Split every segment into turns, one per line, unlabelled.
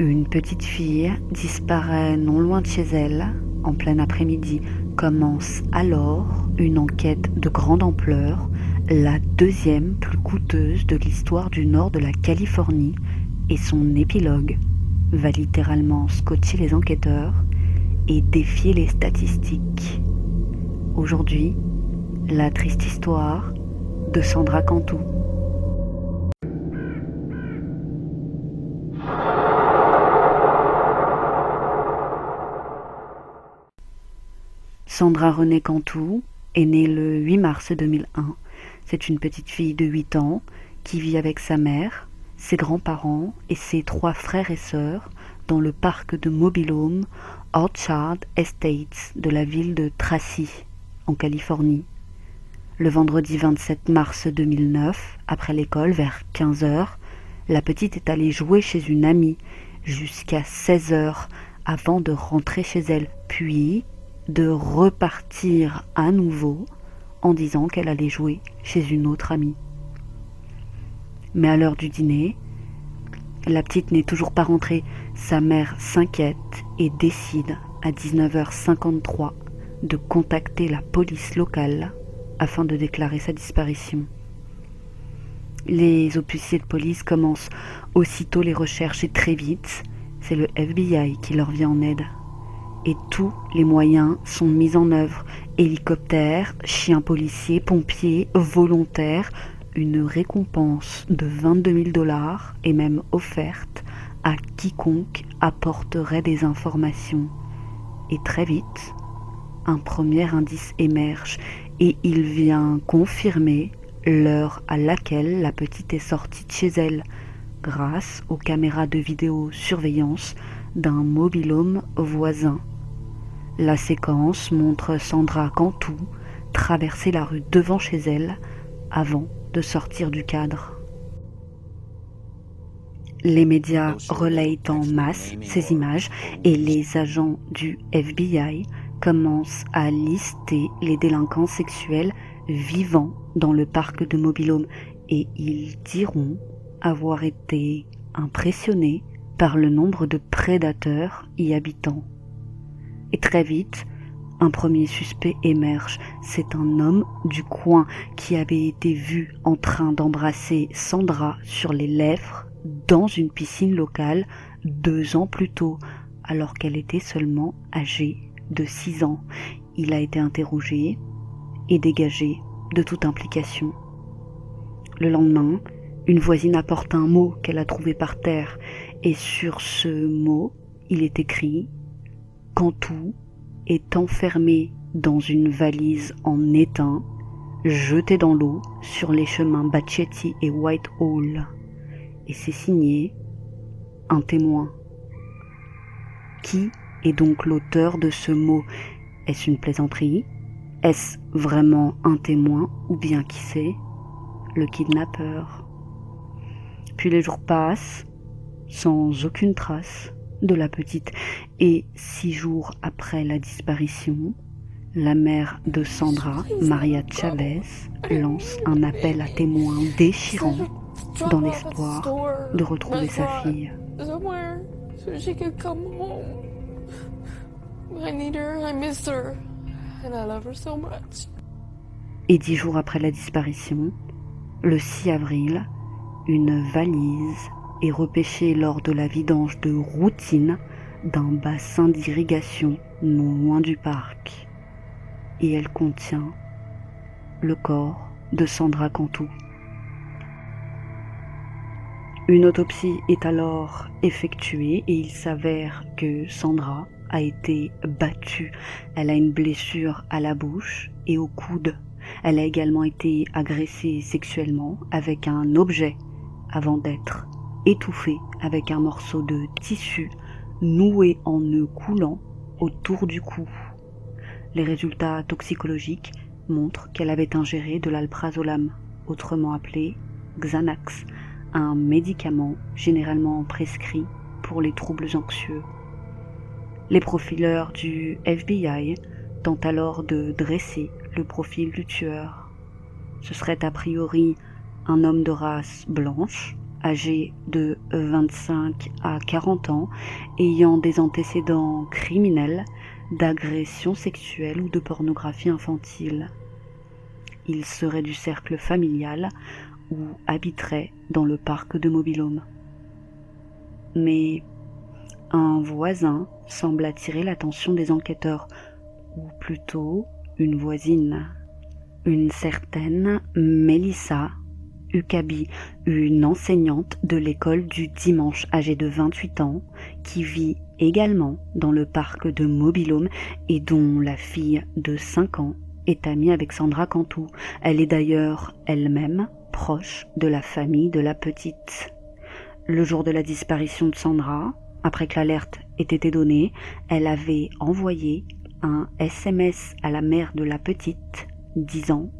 Une petite fille disparaît non loin de chez elle, en plein après-midi. Commence alors une enquête de grande ampleur, la deuxième plus coûteuse de l'histoire du nord de la Californie, et son épilogue va littéralement scotcher les enquêteurs et défier les statistiques. Aujourd'hui, la triste histoire de Sandra Cantu. Sandra Renée Cantu est née le 8 mars 2001. C'est une petite fille de 8 ans qui vit avec sa mère, ses grands-parents et ses 3 frères et sœurs dans le parc de mobil-home Orchard Estates de la ville de Tracy, en Californie. Le vendredi 27 mars 2009, après l'école, vers 15h, la petite est allée jouer chez une amie jusqu'à 16h avant de rentrer chez elle, puis de repartir à nouveau en disant qu'elle allait jouer chez une autre amie. Mais à l'heure du dîner, la petite n'est toujours pas rentrée. Sa mère s'inquiète et décide à 19h53 de contacter la police locale afin de déclarer sa disparition. Les officiers de police commencent aussitôt les recherches et très vite, c'est le FBI qui leur vient en aide. Et tous les moyens sont mis en œuvre. Hélicoptères, chiens policiers, pompiers, volontaires. Une récompense de 22 000 $ est même offerte à quiconque apporterait des informations. Et très vite, un premier indice émerge et il vient confirmer l'heure à laquelle la petite est sortie de chez elle grâce aux caméras de vidéosurveillance d'un mobil-home voisin. La séquence montre Sandra Cantu traverser la rue devant chez elle avant de sortir du cadre. Les médias relayent en masse ces images et les agents du FBI commencent à lister les délinquants sexuels vivant dans le parc de mobil-home et ils diront avoir été impressionnés par le nombre de prédateurs y habitant. Et très vite, un premier suspect émerge. C'est un homme du coin qui avait été vu en train d'embrasser Sandra sur les lèvres dans une piscine locale 2 ans plus tôt, alors qu'elle était seulement âgée de 6 ans. Il a été interrogé et dégagé de toute implication. Le lendemain, une voisine apporte un mot qu'elle a trouvé par terre et sur ce mot, il est écrit « Cantu est enfermé dans une valise en étain, jetée dans l'eau sur les chemins Bachetti et Whitehall. » Et c'est signé « Un témoin ». Qui est donc l'auteur de ce mot? Est-ce une plaisanterie? Est-ce vraiment un témoin? Ou bien qui c'est? Le kidnappeur. Puis les jours passent, sans aucune trace de la petite, et 6 jours après la disparition, la mère de Sandra, Maria Chavez, lance un appel à témoins déchirant dans l'espoir de retrouver sa fille. Et 10 jours après la disparition, le 6 avril, une valise est repêchée lors de la vidange de routine d'un bassin d'irrigation non loin du parc. Et elle contient le corps de Sandra Cantu. Une autopsie est alors effectuée et il s'avère que Sandra a été battue. Elle a une blessure à la bouche et au coude. Elle a également été agressée sexuellement avec un objet avant d'être étouffée avec un morceau de tissu noué en nœud coulant autour du cou. Les résultats toxicologiques montrent qu'elle avait ingéré de l'alprazolam, autrement appelé Xanax, un médicament généralement prescrit pour les troubles anxieux. Les profileurs du FBI tentent alors de dresser le profil du tueur. Ce serait a priori un homme de race blanche, âgé de 25 à 40 ans, ayant des antécédents criminels, d'agression sexuelle ou de pornographie infantile. Il serait du cercle familial ou habiterait dans le parc de Mobil-Home. Mais un voisin semble attirer l'attention des enquêteurs, ou plutôt une voisine. Une certaine Melissa Huckaby, une enseignante de l'école du dimanche âgée de 28 ans, qui vit également dans le parc de Mobil-Home et dont la fille de 5 ans est amie avec Sandra Cantu. Elle est d'ailleurs elle-même proche de la famille de la petite. Le jour de la disparition de Sandra, après que l'alerte ait été donnée, elle avait envoyé un SMS à la mère de la petite disant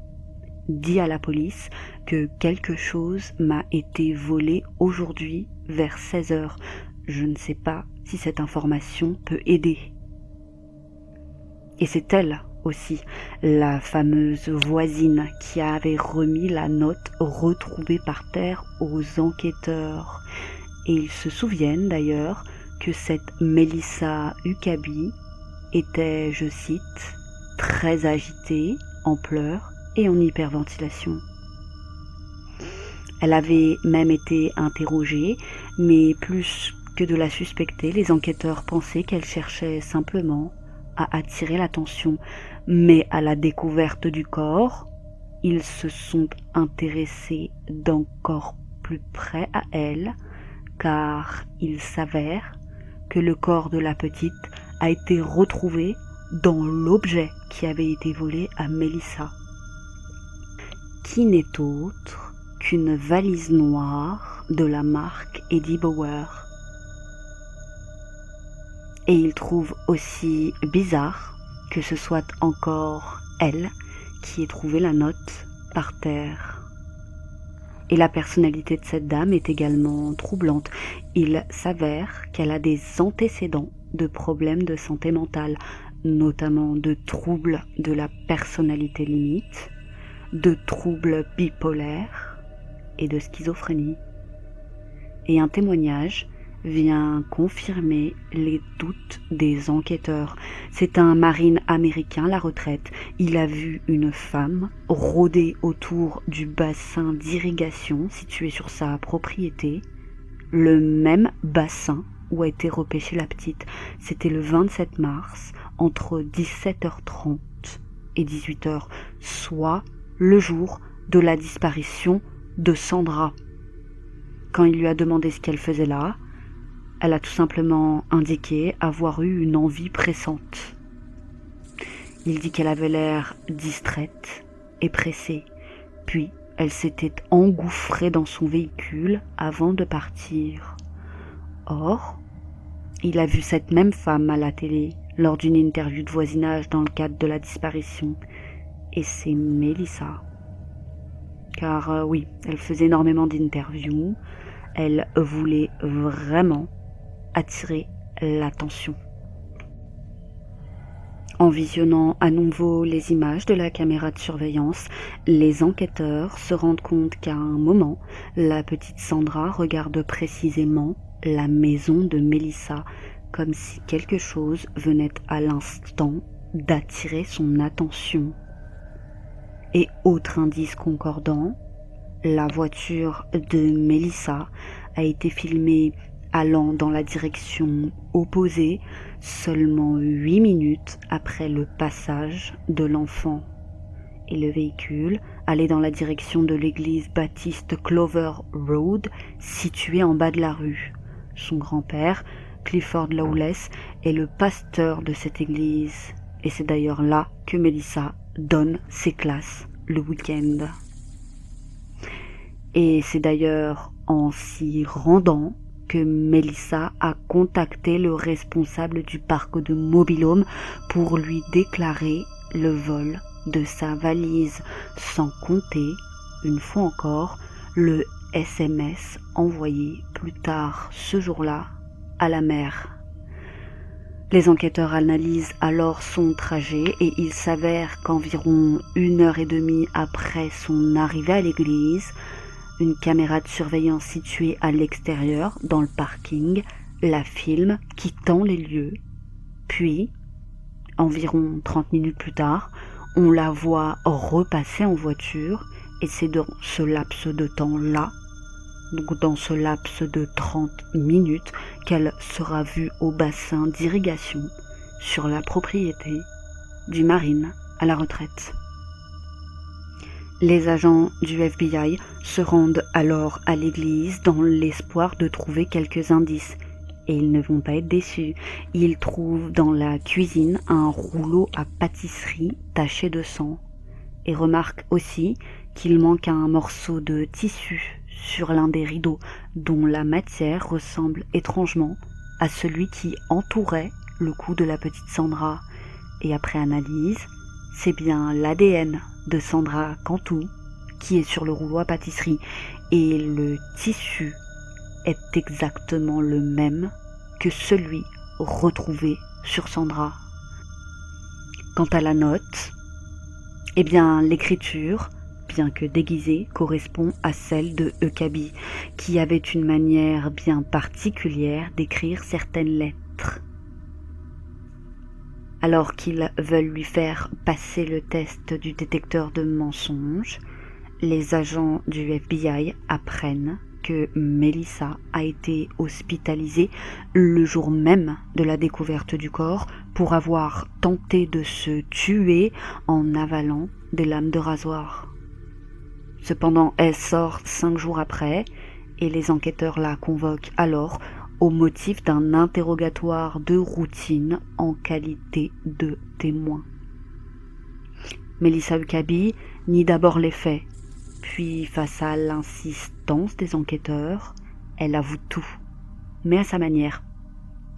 « Dis à la police que quelque chose m'a été volé aujourd'hui vers 16h. Je ne sais pas si cette information peut aider. » Et c'est elle aussi, la fameuse voisine qui avait remis la note retrouvée par terre aux enquêteurs. Et ils se souviennent d'ailleurs que cette Melissa Huckaby était, je cite, très agitée, en pleurs et en hyperventilation. Elle avait même été interrogée, mais plus que de la suspecter, les enquêteurs pensaient qu'elle cherchait simplement à attirer l'attention. Mais à la découverte du corps, ils se sont intéressés d'encore plus près à elle, car il s'avère que le corps de la petite a été retrouvé dans l'objet qui avait été volé à Melissa, qui n'est autre qu'une valise noire de la marque Eddie Bauer. Et il trouve aussi bizarre que ce soit encore elle qui ait trouvé la note par terre. Et la personnalité de cette dame est également troublante. Il s'avère qu'elle a des antécédents de problèmes de santé mentale, notamment de troubles de la personnalité limite, de troubles bipolaires et de schizophrénie. Et un témoignage vient confirmer les doutes des enquêteurs. C'est un marine américain à la retraite. Il a vu une femme rôder autour du bassin d'irrigation situé sur sa propriété, le même bassin où a été repêchée la petite. C'était le 27 mars, entre 17h30 et 18h, soit le jour de la disparition de Sandra. Quand il lui a demandé ce qu'elle faisait là, elle a tout simplement indiqué avoir eu une envie pressante. Il dit qu'elle avait l'air distraite et pressée, puis elle s'était engouffrée dans son véhicule avant de partir. Or, il a vu cette même femme à la télé lors d'une interview de voisinage dans le cadre de la disparition, et c'est Melissa. Car oui, elle faisait énormément d'interviews, elle voulait vraiment attirer l'attention. En visionnant à nouveau les images de la caméra de surveillance, les enquêteurs se rendent compte qu'à un moment, la petite Sandra regarde précisément la maison de Melissa, comme si quelque chose venait à l'instant d'attirer son attention. Et autre indice concordant, la voiture de Melissa a été filmée allant dans la direction opposée seulement 8 minutes après le passage de l'enfant. Et le véhicule allait dans la direction de l'église baptiste Clover Road, située en bas de la rue. Son grand-père, Clifford Lawless, est le pasteur de cette église. Et c'est d'ailleurs là que Melissa donne ses classes le week-end. Et c'est d'ailleurs en s'y rendant que Melissa a contacté le responsable du parc de Mobil-Home pour lui déclarer le vol de sa valise, sans compter, une fois encore, le SMS envoyé plus tard ce jour-là à la mère. Les enquêteurs analysent alors son trajet et il s'avère qu'environ 1h30 après son arrivée à l'église, Une caméra de surveillance située à l'extérieur, dans le parking, la filme quittant les lieux. Puis, environ 30 minutes plus tard, on la voit repasser en voiture et c'est dans ce laps de temps-là, donc dans ce laps de 30 minutes, qu'elle sera vue au bassin d'irrigation sur la propriété du Marine à la retraite. Les agents du FBI se rendent alors à l'église dans l'espoir de trouver quelques indices. Et ils ne vont pas être déçus. Ils trouvent dans la cuisine un rouleau à pâtisserie taché de sang. Et remarquent aussi qu'il manque un morceau de tissu sur l'un des rideaux dont la matière ressemble étrangement à celui qui entourait le cou de la petite Sandra. Et après analyse, c'est bien l'ADN de Sandra Cantu qui est sur le rouleau à pâtisserie et le tissu est exactement le même que celui retrouvé sur Sandra. Quant à la note, eh bien l'écriture, bien que déguisée, correspond à celle de Eukabi, qui avait une manière bien particulière d'écrire certaines lettres. Alors qu'ils veulent lui faire passer le test du détecteur de mensonges, les agents du FBI apprennent que Melissa a été hospitalisée le jour même de la découverte du corps pour avoir tenté de se tuer en avalant des lames de rasoir. Cependant, elle sort 5 jours après et les enquêteurs la convoquent alors au motif d'un interrogatoire de routine en qualité de témoin. Melissa Eukabi nie d'abord les faits, puis face à l'insistance des enquêteurs, elle avoue tout, mais à sa manière.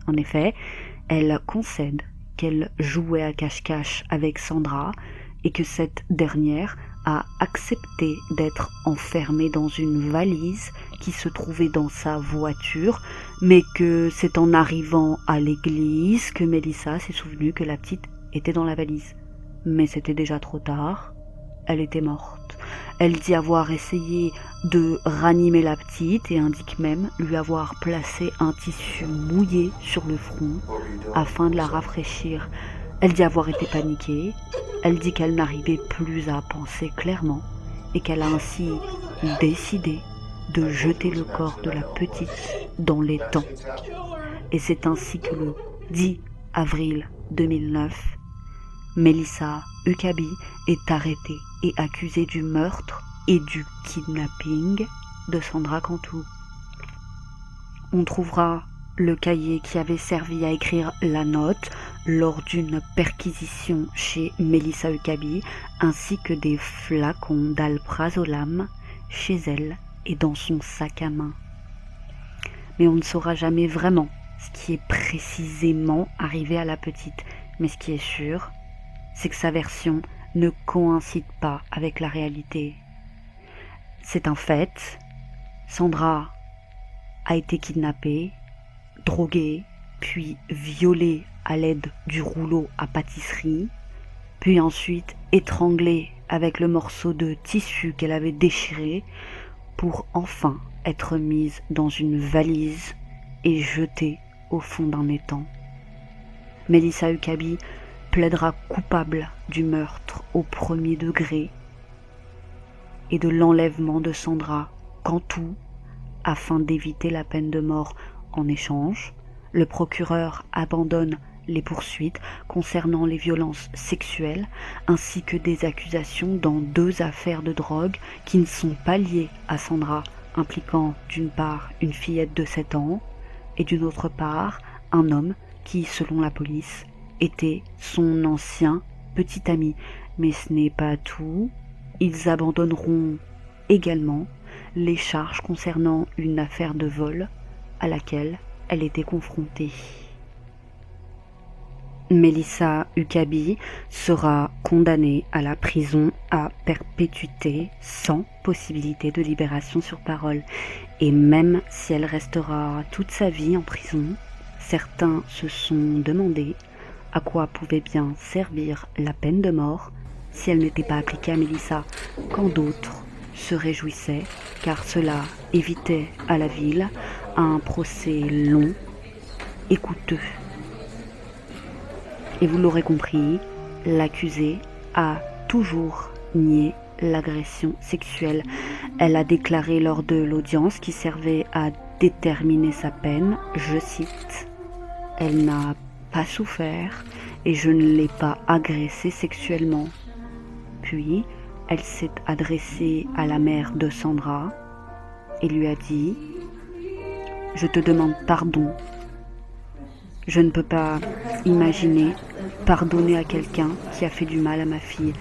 En effet, elle concède qu'elle jouait à cache-cache avec Sandra et que cette dernière a accepté d'être enfermée dans une valise qui se trouvait dans sa voiture, mais que c'est en arrivant à l'église que Melissa s'est souvenue que la petite était dans la valise. Mais c'était déjà trop tard, elle était morte. Elle dit avoir essayé de ranimer la petite et indique même lui avoir placé un tissu mouillé sur le front afin de la rafraîchir. Elle dit avoir été paniquée, elle dit qu'elle n'arrivait plus à penser clairement et qu'elle a ainsi décidé de jeter le corps de la petite dans l'étang. Et c'est ainsi que le 10 avril 2009, Melissa Eukabi est arrêtée et accusée du meurtre et du kidnapping de Sandra Cantu. On trouvera le cahier qui avait servi à écrire la note lors d'une perquisition chez Melissa Eukabi, ainsi que des flacons d'alprazolam chez elle et dans son sac à main. Mais on ne saura jamais vraiment ce qui est précisément arrivé à la petite. Mais ce qui est sûr, c'est que sa version ne coïncide pas avec la réalité. C'est un fait, Sandra a été kidnappée, droguée, puis violée à l'aide du rouleau à pâtisserie, puis ensuite étranglée avec le morceau de tissu qu'elle avait déchiré pour enfin être mise dans une valise et jetée au fond d'un étang. Melissa Eukabi plaidera coupable du meurtre au premier degré et de l'enlèvement de Sandra Cantu afin d'éviter la peine de mort. En échange, le procureur abandonne les poursuites concernant les violences sexuelles ainsi que des accusations dans 2 affaires de drogue qui ne sont pas liées à Sandra, impliquant d'une part une fillette de 7 ans et d'une autre part un homme qui, selon la police, était son ancien petit ami. Mais ce n'est pas tout, ils abandonneront également les charges concernant une affaire de vol à laquelle elle était confrontée. Melissa Eukabi sera condamnée à la prison à perpétuité sans possibilité de libération sur parole. Et même si elle restera toute sa vie en prison, certains se sont demandé à quoi pouvait bien servir la peine de mort si elle n'était pas appliquée à Melissa, quand d'autres se réjouissait car cela évitait à la ville un procès long et coûteux. Et vous l'aurez compris, l'accusée a toujours nié l'agression sexuelle. Elle a déclaré lors de l'audience qui servait à déterminer sa peine, je cite, « Elle n'a pas souffert et je ne l'ai pas agressée sexuellement. » Puis, elle s'est adressée à la mère de Sandra et lui a dit « Je te demande pardon. Je ne peux pas imaginer pardonner à quelqu'un qui a fait du mal à ma fille.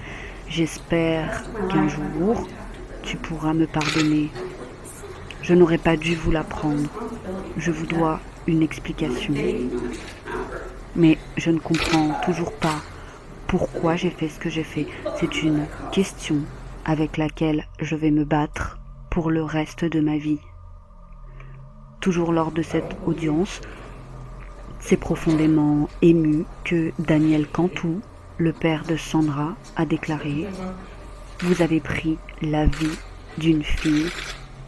J'espère qu'un jour, tu pourras me pardonner. Je n'aurais pas dû vous l'apprendre. Je vous dois une explication. Mais je ne comprends toujours pas pourquoi j'ai fait ce que j'ai fait. C'est une question avec laquelle je vais me battre pour le reste de ma vie. » Toujours lors de cette audience, c'est profondément ému que Daniel Cantu, le père de Sandra, a déclaré « Vous avez pris la vie d'une fille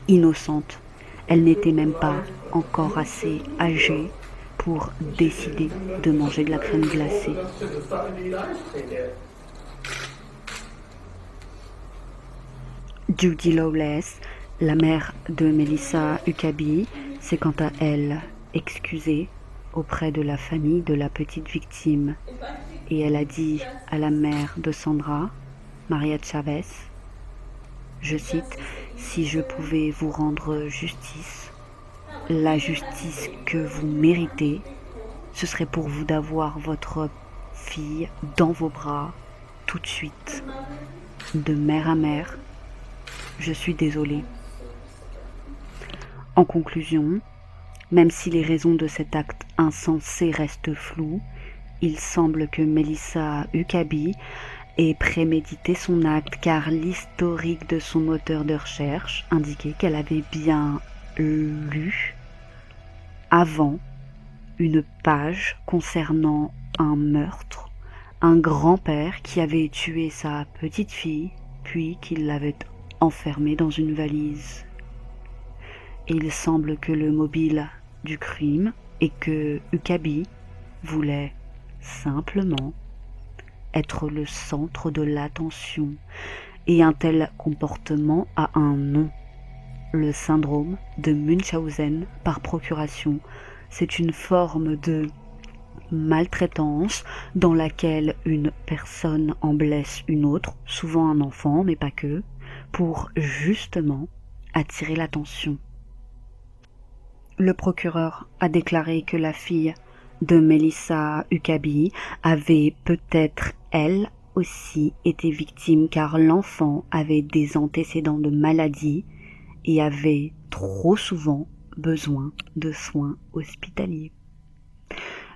innocente. Elle n'était même pas encore assez âgée pour décider de manger de la crème glacée. » Judy Lawless, la mère de Melissa Huckabee, s'est quant à elle excusée auprès de la famille de la petite victime et elle a dit à la mère de Sandra, Maria Chavez, je cite, « Si je pouvais vous rendre justice, la justice que vous méritez, ce serait pour vous d'avoir votre fille dans vos bras tout de suite, de mère à mère. Je suis désolée. » En conclusion, même si les raisons de cet acte insensé restent floues, il semble que Melissa Huckabee ait prémédité son acte car l'historique de son moteur de recherche indiquait qu'elle avait bien lu avant une page concernant un meurtre, un grand-père qui avait tué sa petite fille puis qu'il l'avait enfermée dans une valise. Et il semble que le mobile du crime et que Huckabee voulait simplement être le centre de l'attention. Et un tel comportement a un nom, le syndrome de Munchausen par procuration. C'est une forme de maltraitance dans laquelle une personne en blesse une autre, souvent un enfant, mais pas que, pour justement attirer l'attention. Le procureur a déclaré que la fille de Melissa Huckabee avait peut-être elle aussi été victime car l'enfant avait des antécédents de maladie et avait trop souvent besoin de soins hospitaliers.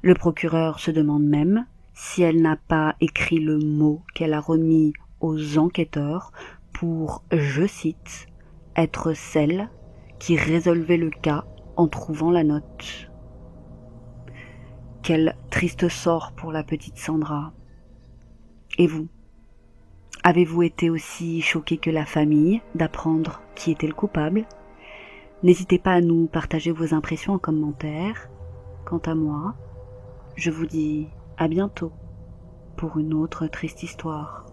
Le procureur se demande même si elle n'a pas écrit le mot qu'elle a remis aux enquêteurs pour, je cite, être celle qui résolvait le cas en trouvant la note. Quel triste sort pour la petite Sandra. Et vous? Avez-vous été aussi choqué que la famille d'apprendre qui était le coupable? N'hésitez pas à nous partager vos impressions en commentaire. Quant à moi, je vous dis à bientôt pour une autre triste histoire.